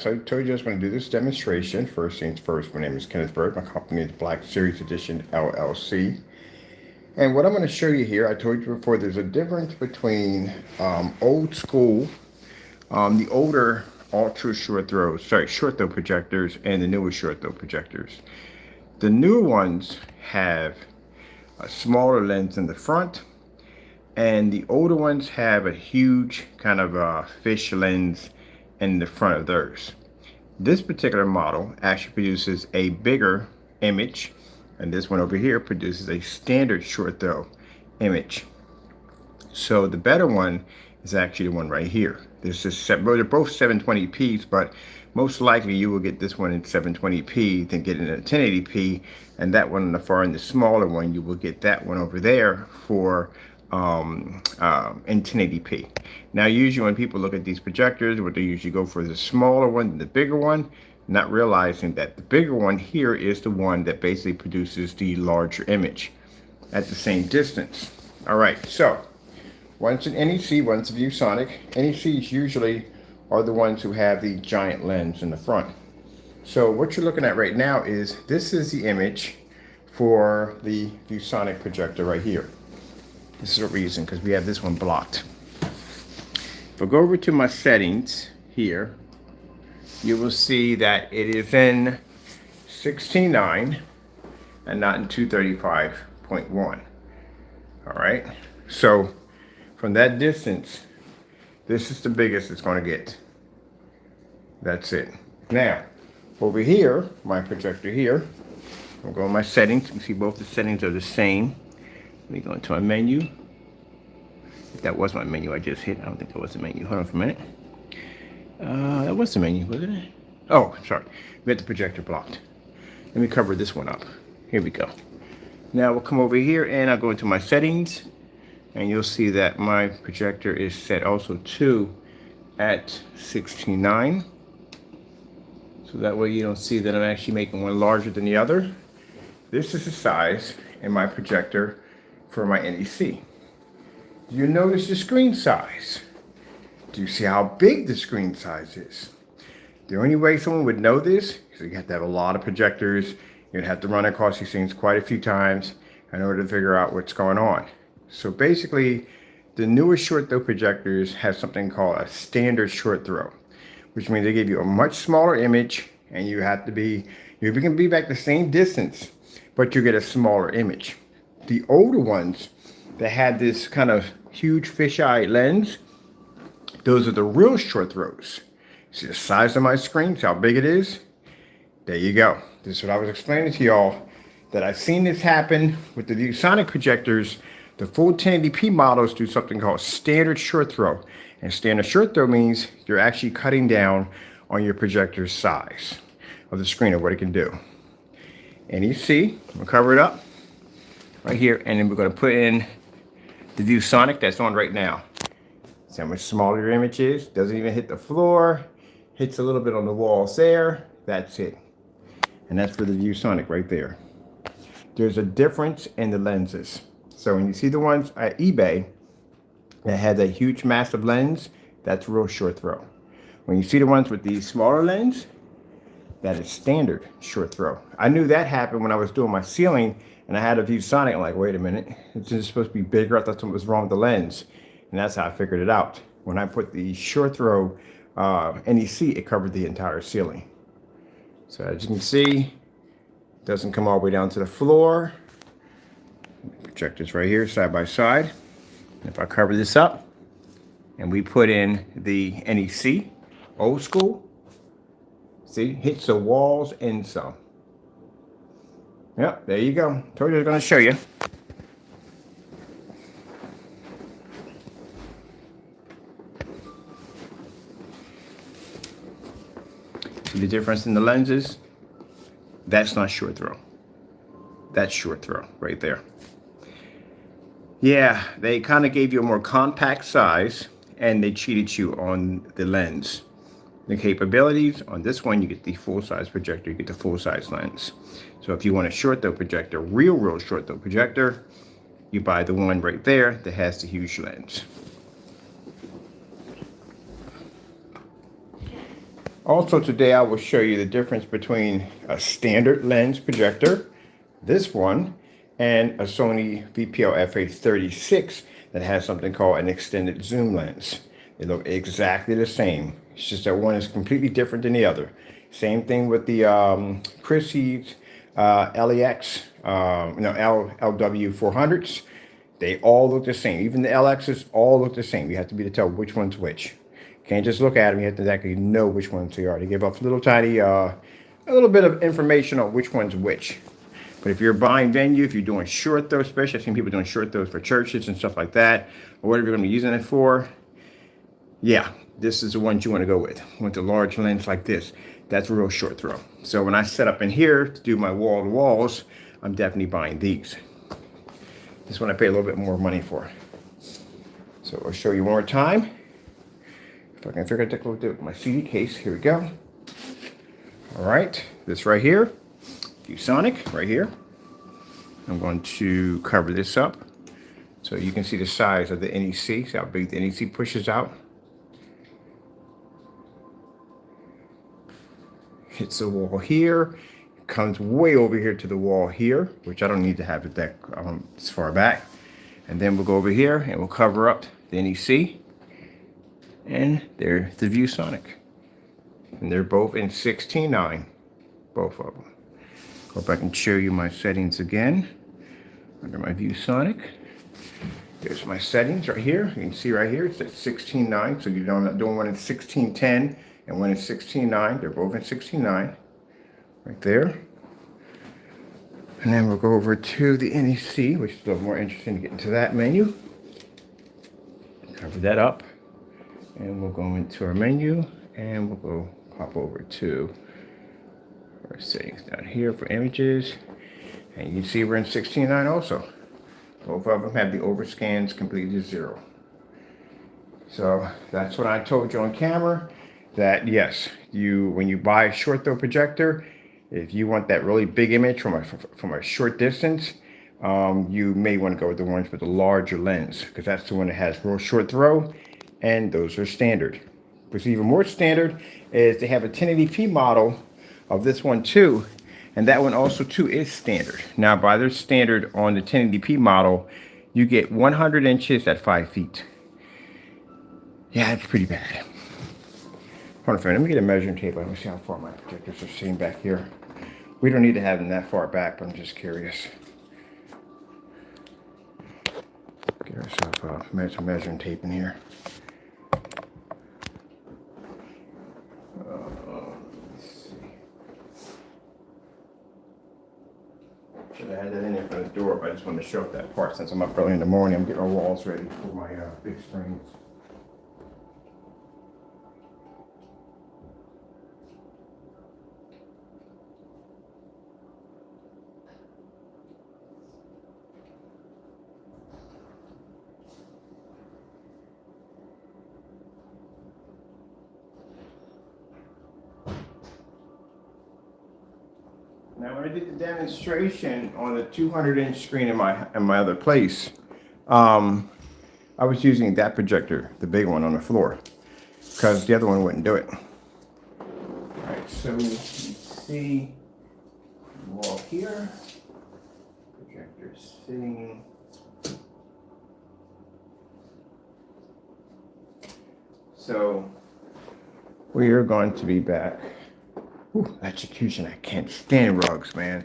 so I told you I was going to do this demonstration. First things first, my name is Kenneth Bird. My company is Black Series Edition LLC. And what I'm going to show you here, I told you before, there's a difference between old school, the older ultra short throw projectors and the newer short throw projectors. The newer ones have a smaller lens in the front, and the older ones have a huge kind of fish lens in the front of theirs. This particular model actually produces a bigger image, and this one over here produces a standard short throw image. So the better one is actually the one right here. This is they're both 720p's, but most likely you will get this one in 720p, then get it in 1080p, and that one on the far end, the smaller one, you will get that one over there for in 1080p. Now usually when people look at these projectors, what they usually go for is the smaller one than the bigger one, not realizing that the bigger one here is the one that basically produces the larger image at the same distance. All right, so one's an NEC, one's a ViewSonic. NECs usually are the ones who have the giant lens in the front. So what you're looking at right now is, this is the image for the ViewSonic projector right here. This is the reason, because we have this one blocked. If I go over to my settings here, you will see that it is in 16:9 and not in 235.1. All right, so from that distance, this is the biggest it's going to get. That's it. Now, over here, my projector here, I'll go in my settings. You can see both the settings are the same. Let me go into my menu. If that was my menu I just hit, I don't think that was the menu. Hold on for a minute. That was the menu, wasn't it? Oh, sorry. We had the projector blocked. Let me cover this one up. Here we go. Now we'll come over here and I'll go into my settings, and you'll see that my projector is set also to at 16:9. So that way you don't see that I'm actually making one larger than the other. This is the size in my projector for my NEC. Do you notice the screen size? Do you see how big the screen size is? The only way someone would know this is you have to have a lot of projectors. You're gonna have to run across these things quite a few times in order to figure out what's going on. So basically, the newer short throw projectors have something called a standard short throw, which means they give you a much smaller image, and you can be back the same distance, but you get a smaller image. The older ones that had this kind of huge fisheye lens, those are the real short throws. See the size of my screen, see how big it is? There you go. This is what I was explaining to y'all, that I've seen this happen with the ViewSonic projectors. The full 1080p models do something called standard short throw. And standard short throw means you're actually cutting down on your projector's size of the screen, or what it can do. NEC, we'll cover it up right here, and then we're going to put in the ViewSonic that's on right now. See how much smaller your image is? Doesn't even hit the floor, hits a little bit on the walls there. That's it. And that's for the ViewSonic right there. There's a difference in the lenses. So when you see the ones at eBay that has a huge massive lens, that's real short throw. When you see the ones with the smaller lens, that is standard short throw. I knew that happened when I was doing my ceiling and I had a ViewSonic. I'm like, wait a minute, it's just supposed to be bigger. I thought something was wrong with the lens. And that's how I figured it out. When I put the short throw NEC, it covered the entire ceiling. So as you can see, it doesn't come all the way down to the floor. Projectors right here, side by side. If I cover this up and we put in the NEC, old school, see, hits the walls and some. Yep, there you go. Told you I was going to show you. See the difference in the lenses? That's not short throw. That's short throw right there. Yeah, they kind of gave you a more compact size, and they cheated you on the lens. The capabilities on this one, you get the full-size projector, you get the full-size lens. So if you want a short throw projector, real short throw projector, you buy the one right there that has the huge lens. Also today I will show you the difference between a standard lens projector, this one, and a Sony VPL-FA36 that has something called an extended zoom lens. They look exactly the same. It's just that one is completely different than the other. Same thing with the Chrissy's LEX, LW400s. They all look the same. Even the LXs all look the same. You have to be able to tell which one's which. You can't just look at them. You have to actually know which ones they are. They give off a little tiny, a little bit of information on which one's which. But if you're buying venue, if you're doing short throws, especially I've seen people doing short throws for churches and stuff like that, or whatever you're going to be using it for, yeah, this is the ones you want to go with. With a large lens like this, that's a real short throw. So when I set up in here to do my wall-to-walls, I'm definitely buying these. This one I pay a little bit more money for. So I'll show you one more time. If I can figure out to go with my CD case, here we go. All right, this right here, VIII right here. I'm going to cover this up so you can see the size of the NEC, see how big the NEC pushes out. Hits the wall here, comes way over here to the wall here, which I don't need to have it that this far back. And then we'll go over here and we'll cover up the NEC. And there's the VIII. And they're both in 16:9, both of them. Go back and show you my settings again. Under my VIII. There's my settings right here. You can see right here, it's at 16:9. So you're not doing one in 16:10 and one in 16:9. They're both in 16:9. Right there. And then we'll go over to the NEC, which is a little more interesting to get into that menu. Cover that up. And we'll go into our menu and we'll go pop over to our settings down here for images. And you can see we're in 16:9 also. Both of them have the overscans completely to 0. So that's what I told you on camera, that yes, when you buy a short throw projector, if you want that really big image from a short distance, you may want to go with the ones with the larger lens, because that's the one that has real short throw, and those are standard. What's even more standard is they have a 1080p model of this one too, and that one also too is standard. Now by their standard on the 1080p model, you get 100 inches at 5 feet. Yeah, it's pretty bad. Hold on a minute, let me get a measuring tape. Let me see how far my projectors are seen back here. We don't need to have them that far back, but I'm just curious. Get ourselves some measuring tape in here. Let's see. Should have had that in there for the door, but I just wanted to show up that part since I'm up early in the morning. I'm getting my walls ready for my big screens. Now, when I did the demonstration on the 200-inch screen in my other place, I was using that projector, the big one on the floor, because the other one wouldn't do it. All right, so you see the wall here, projector sitting. So we are going to be back. Ooh, electrocution, I can't stand rugs, man.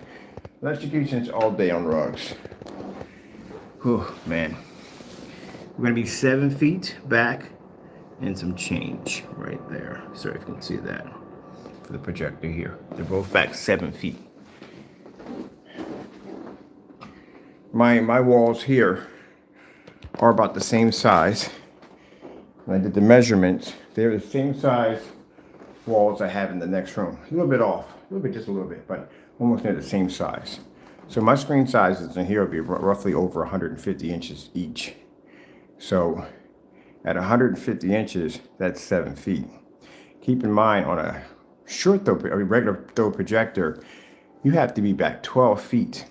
Electrocution's all day on rugs. Whew, man. We're gonna be 7 feet back and some change right there. Sorry if you can see that for the projector here. They're both back 7 feet. My walls here are about the same size. When I did the measurements, they're the same size walls I have in the next room. A little bit off, just a little bit, but almost near the same size. So my screen sizes in here will be roughly over 150 inches each. So at 150 inches, that's 7 feet. Keep in mind, on a short throw, a regular throw projector, you have to be back 12 feet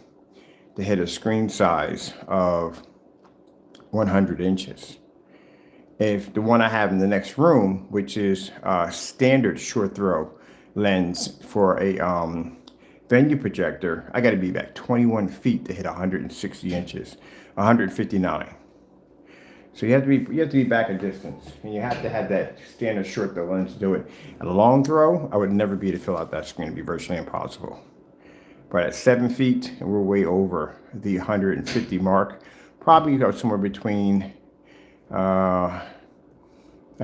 to hit a screen size of 100 inches. if the one I have in the next room, which is a standard short throw lens for a venue projector, I got to be back 21 feet to hit 160 inches, 159. So you have to be back a distance, and you have to have that standard short throw lens to do it. At a long throw, I would never be able to fill out that screen; it'd be virtually impossible. But at 7 feet, we're way over the 150 mark. Probably somewhere between, I'd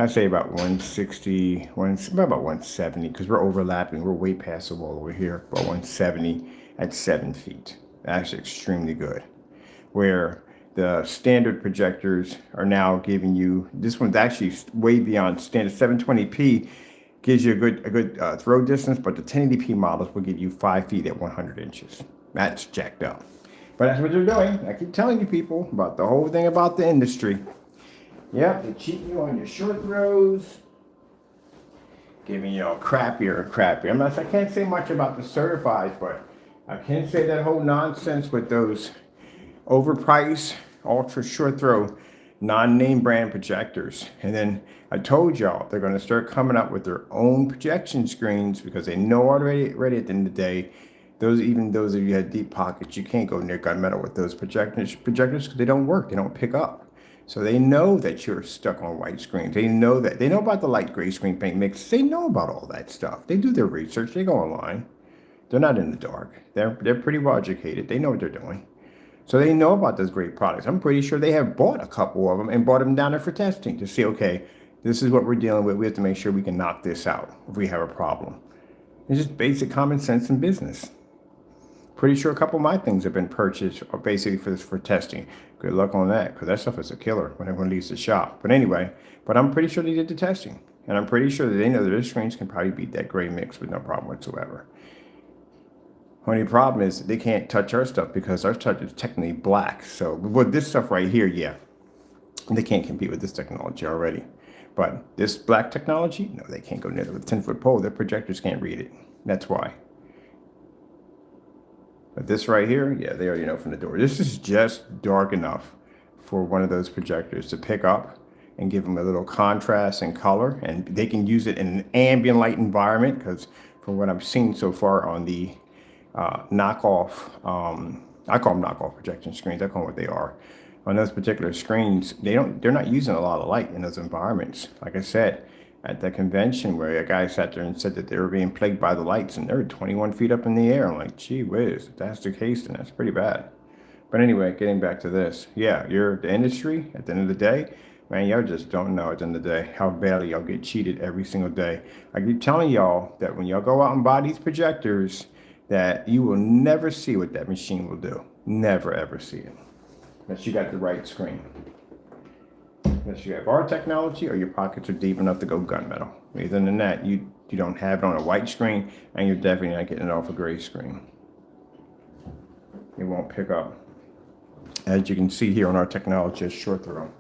say about 160, about 170, because we're overlapping. We're way past the wall over here, about 170 at 7 feet. That's extremely good. Where the standard projectors are now giving you, this one's actually way beyond standard. 720p gives you a good throw distance, but the 1080p models will give you 5 feet at 100 inches. That's jacked up. But that's what they're doing. I keep telling you people about the whole thing about the industry. Yep, they cheat you on your short throws, giving you all crappier and crappier. I can't say much about the certified, but I can say that whole nonsense with those overpriced, ultra short throw, non-name brand projectors. And then I told y'all they're going to start coming up with their own projection screens, because they know already at the end of the day, even those of you who have deep pockets, you can't go near gunmetal with those projectors because they don't work. They don't pick up. So they know that you're stuck on white screens. They know about the light gray screen paint mix. They know about all that stuff. They do their research. They go online. They're not in the dark. They're pretty well educated. They know what they're doing. So they know about those great products. I'm pretty sure they have bought a couple of them and brought them down there for testing to see, okay, this is what we're dealing with. We have to make sure we can knock this out if we have a problem. It's just basic common sense in business. Pretty sure a couple of my things have been purchased or basically for testing. Good luck on that, because that stuff is a killer when everyone leaves the shop. But anyway, I'm pretty sure they did the testing. And I'm pretty sure that they know that their screens can probably beat that gray mix with no problem whatsoever. Only problem is they can't touch our stuff because our stuff is technically black. So with this stuff right here, yeah, they can't compete with this technology already. But this black technology, no, they can't go near it with a 10-foot pole. Their projectors can't read it. That's why. But this right here, yeah, they already know from the door. This is just dark enough for one of those projectors to pick up and give them a little contrast and color. And they can use it in an ambient light environment, because from what I've seen so far on the knockoff, I call them knockoff projection screens. I call them what they are. On those particular screens, they're not using a lot of light in those environments. Like I said, at the convention where a guy sat there and said that they were being plagued by the lights, and they were 21 feet up in the air. I'm like, gee whiz, if that's the case, then that's pretty bad. But anyway, getting back to this, yeah, you're the industry. At the end of the day, man, y'all just don't know at the end of the day how badly y'all get cheated every single day. I keep telling y'all that when y'all go out and buy these projectors, that you will never see what that machine will do. Never, ever see it. Unless you got the right screen. Unless you have our technology or your pockets are deep enough to go gunmetal. Other than that, you don't have it on a white screen, and you're definitely not getting it off a gray screen. It won't pick up. As you can see here on our technology, it's short throw.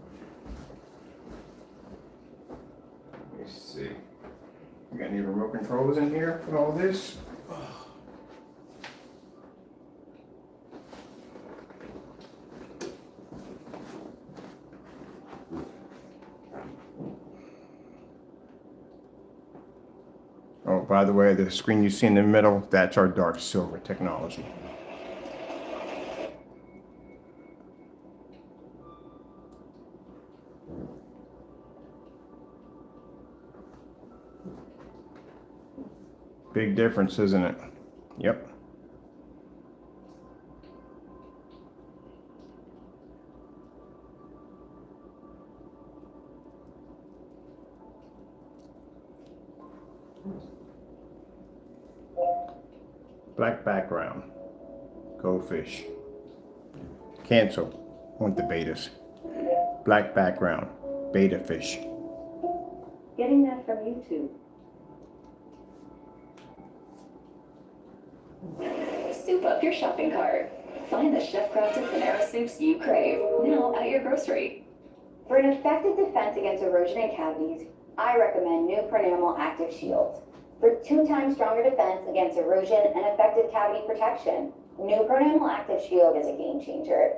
Let me see. We got any remote controls in here for all this? Oh, by the way, the screen you see in the middle, that's our dark silver technology. Big difference, isn't it? Yep. Black background. Goldfish. Cancel. Want the betas. Black background. Beta fish. Getting that from YouTube. Soup up your shopping cart. Find the chef-crafted Panera soups you crave, now at your grocery. For an effective defense against erosion and cavities, I recommend new Pronamel Active Shield. For 2 times stronger defense against erosion and effective cavity protection, new Pronamel Active Shield is a game changer.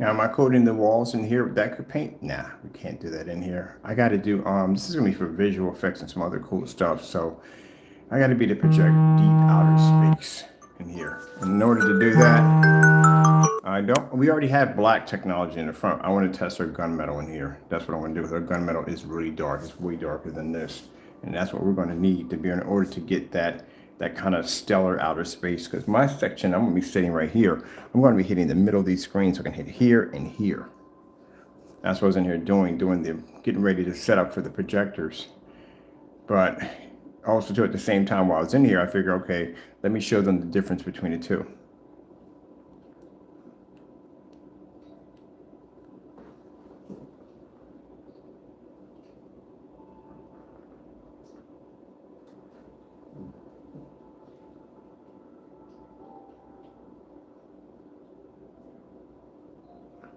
Now, am I coating the walls in here with that paint? Nah, we can't do that in here. I got to do, this is going to be for visual effects and some other cool stuff. So I got to be to project deep outer space in here. And in order to do that, we already have black technology in the front. I want to test our gunmetal in here. That's what I want to do with our gunmetal. Is really dark. It's way darker than this. And that's what we're going to need to be in order to get that kind of stellar outer space. Because my section, I'm going to be sitting right here. I'm going to be hitting the middle of these screens. So I can hit here and here. That's what I was in here getting ready to set up for the projectors. But also too, at the same time while I was in here, I figured, okay, let me show them the difference between the two.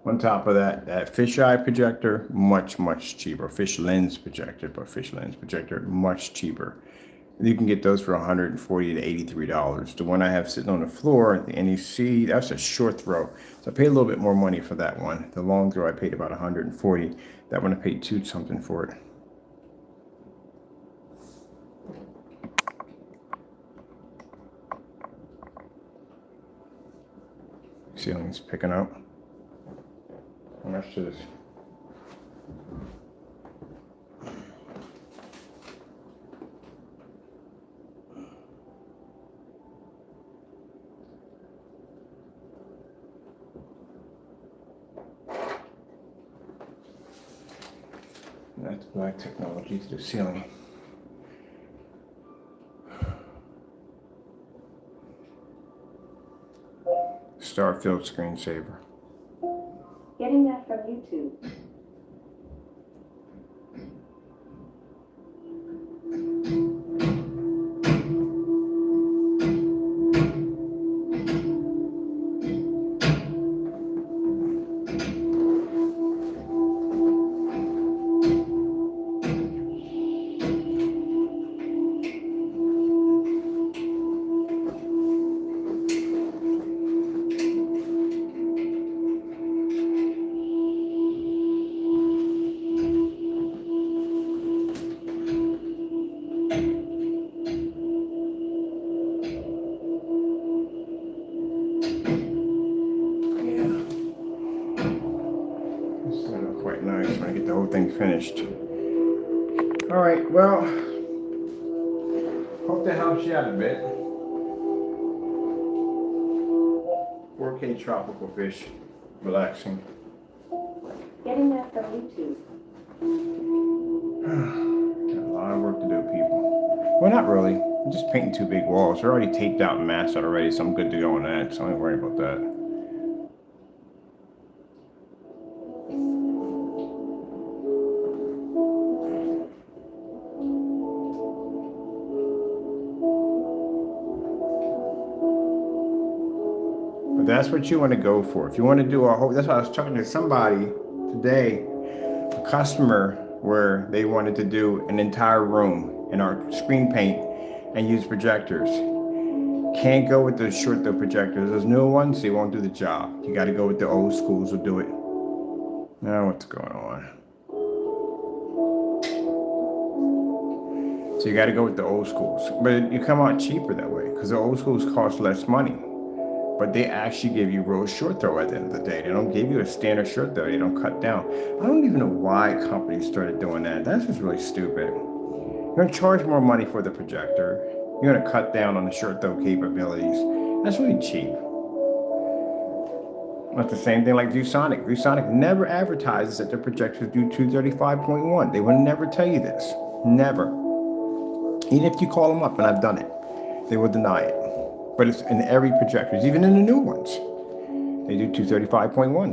On top of that, that fisheye projector, much cheaper. Fish lens projector, much cheaper. You can get those for $140 to $83. The one I have sitting on the floor at the NEC, that's a short throw. So I paid a little bit more money for that one. The long throw, I paid about $140. That one I paid $2 something for it. Ceiling's picking up. How much is this? That's black technology to the ceiling. Starfield screensaver. Getting that from YouTube. Nice when I get the whole thing finished. All right, well, hope that helps you out a bit. 4K tropical fish, relaxing. Getting that from YouTube. Got a lot of work to do, people. Well, not really. I'm just painting 2 big walls. They're already taped out and masked out already, so I'm good to go on that. So I don't worry about that. But that's what you want to go for. If you want to do a whole, that's why I was talking to somebody today, a customer, where they wanted to do an entire room in our screen paint and use projectors. Can't go with the short throw projectors. Those new ones, they won't do the job. You got to go with the old schools who do it. Now what's going on? So you got to go with the old schools. But you come out cheaper that way because the old schools cost less money. But they actually give you real short throw at the end of the day. They don't give you a standard short throw. They don't cut down. I don't even know why companies started doing that. That's just really stupid. You're going to charge more money for the projector. You're going to cut down on the short throw capabilities. That's really cheap. That's the same thing like ViewSonic. ViewSonic never advertises that their projectors do 235.1. They will never tell you this. Never. Even if you call them up, and I've done it, they will deny it. But it's in every projector, even in the new ones. They do 235.1.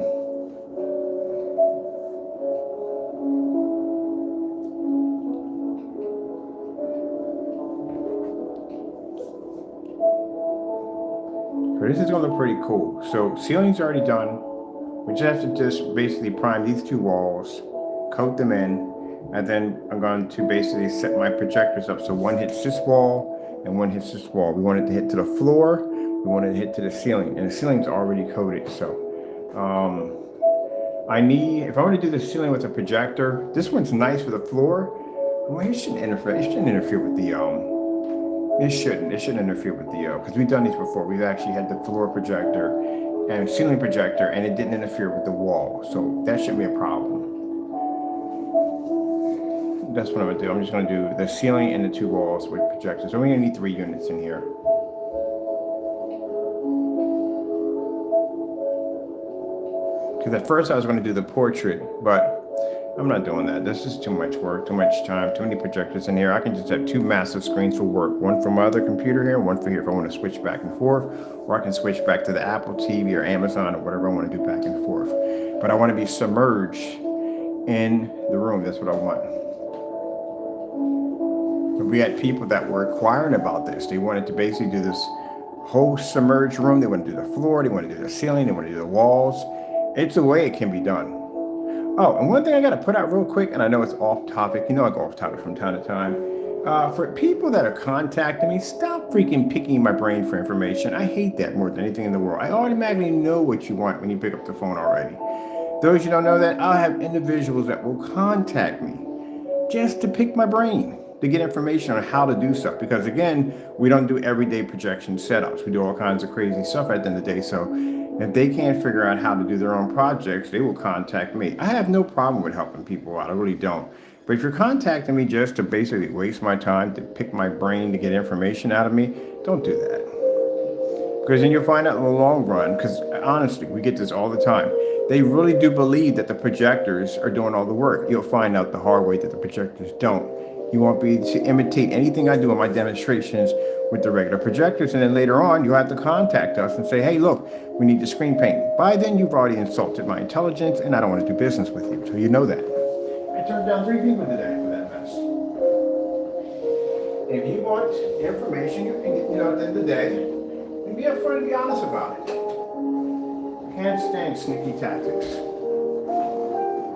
So this is going to look pretty cool. So ceiling's already done. We just have to basically prime these 2 walls, coat them in, and then I'm going to basically set my projectors up so one hits this wall and one hits this wall. We want it to hit to the floor. We want it to hit to the ceiling, and the ceiling's already coated. So if I want to do the ceiling with a projector, this one's nice for the floor. Well, it shouldn't interfere. It shouldn't interfere with the It shouldn't interfere with the because we've done these before. We've actually had the floor projector and ceiling projector, and it didn't interfere with the wall, so that shouldn't be a problem. That's what I'm gonna do. I'm just gonna do the ceiling and the 2 walls with projectors. So we're gonna need 3 units in here. Because at first I was gonna do the portrait, but I'm not doing that. This is too much work, too much time, too many projectors in here. I can just have 2 massive screens for work. One for my other computer here, one for here if I want to switch back and forth, or I can switch back to the Apple TV or Amazon or whatever I want to do back and forth. But I want to be submerged in the room. That's what I want. We had people that were inquiring about this. They wanted to basically do this whole submerged room. They want to do the floor. They want to do the ceiling. They want to do the walls. It's a way it can be done. Oh, and one thing I got to put out real quick, and I know it's off topic. You know I go off topic from time to time. For people that are contacting me, stop freaking picking my brain for information. I hate that more than anything in the world. I automatically know what you want when you pick up the phone already. Those you don't know that, I'll have individuals that will contact me just to pick my brain, to get information on how to do stuff. Because again, we don't do everyday projection setups. We do all kinds of crazy stuff at the end of the day. So if they can't figure out how to do their own projects, they will contact me. I have no problem with helping people out. I really don't. But if you're contacting me just to basically waste my time, to pick my brain, to get information out of me, don't do that. Because then you'll find out in the long run, because honestly, we get this all the time. They really do believe that the projectors are doing all the work. You'll find out the hard way that the projectors don't. You won't be able to imitate anything I do in my demonstrations with the regular projectors. And then later on, you'll have to contact us and say, hey, look, we need the screen paint. By then, you've already insulted my intelligence, and I don't want to do business with you. So you know that. I turned down 3 people today for that mess. If you want information, you can get, at the end of the day, and be upfront and be honest about it. I can't stand sneaky tactics.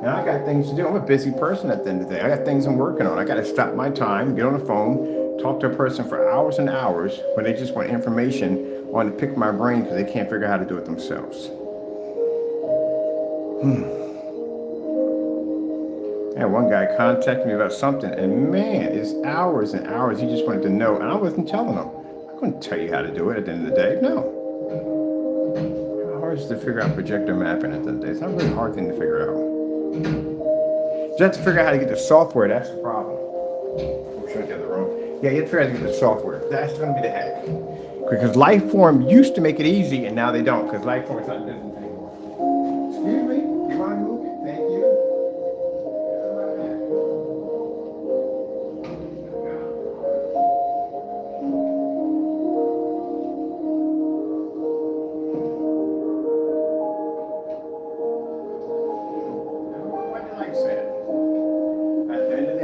Now I got things to do. I'm a busy person at the end of the day. I got things I'm working on. I got to stop my time, get on the phone, talk to a person for hours and hours when they just want information, want to pick my brain because they can't figure out how to do it themselves. And one guy contacted me about something, and man, it's hours and hours. He just wanted to know, and I wasn't telling him. I couldn't tell you how to do it at the end of the day. No. How hard is it to figure out projector mapping at the end of the day? It's not a really hard thing to figure out. You have to figure out how to get the software. That's the problem. I'm showing the other room. Yeah, you have to figure out how to get the software. That's going to be the heck. Because Lifeform used to make it easy, and now they don't, because Lifeform is not in business anymore. Excuse me? You want to move it? Thank you.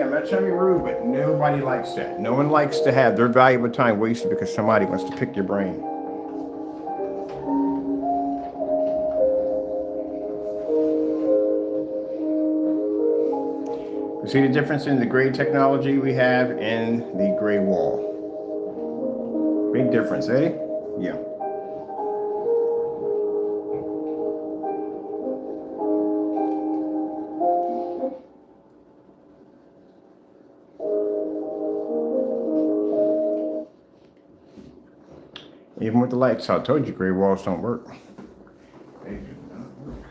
I'm not trying to be rude, but nobody likes that. No one likes to have their valuable time wasted because somebody wants to pick your brain. You see the difference in the gray technology we have and the gray wall? Big difference, eh? Yeah. Even with the lights, I told you gray walls don't work. They do not work.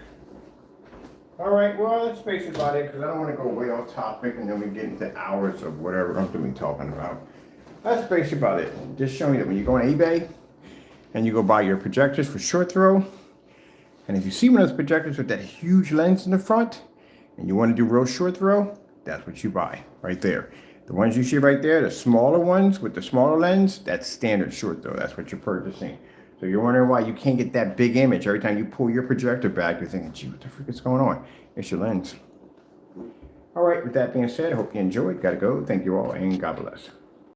All right, well, that's basically about it because I don't want to go way off topic and then we get into hours of whatever I'm going to be talking about. That's basically about it. Just showing you that when you go on eBay and you go buy your projectors for short throw, and if you see one of those projectors with that huge lens in the front and you want to do real short throw, that's what you buy right there. The ones you see right there, the smaller ones with the smaller lens, that's standard short throw. That's what you're purchasing. So you're wondering why you can't get that big image. Every time you pull your projector back, you're thinking, gee, what the frick is going on? It's your lens. All right, with that being said, I hope you enjoyed. Gotta go. Thank you all, and God bless.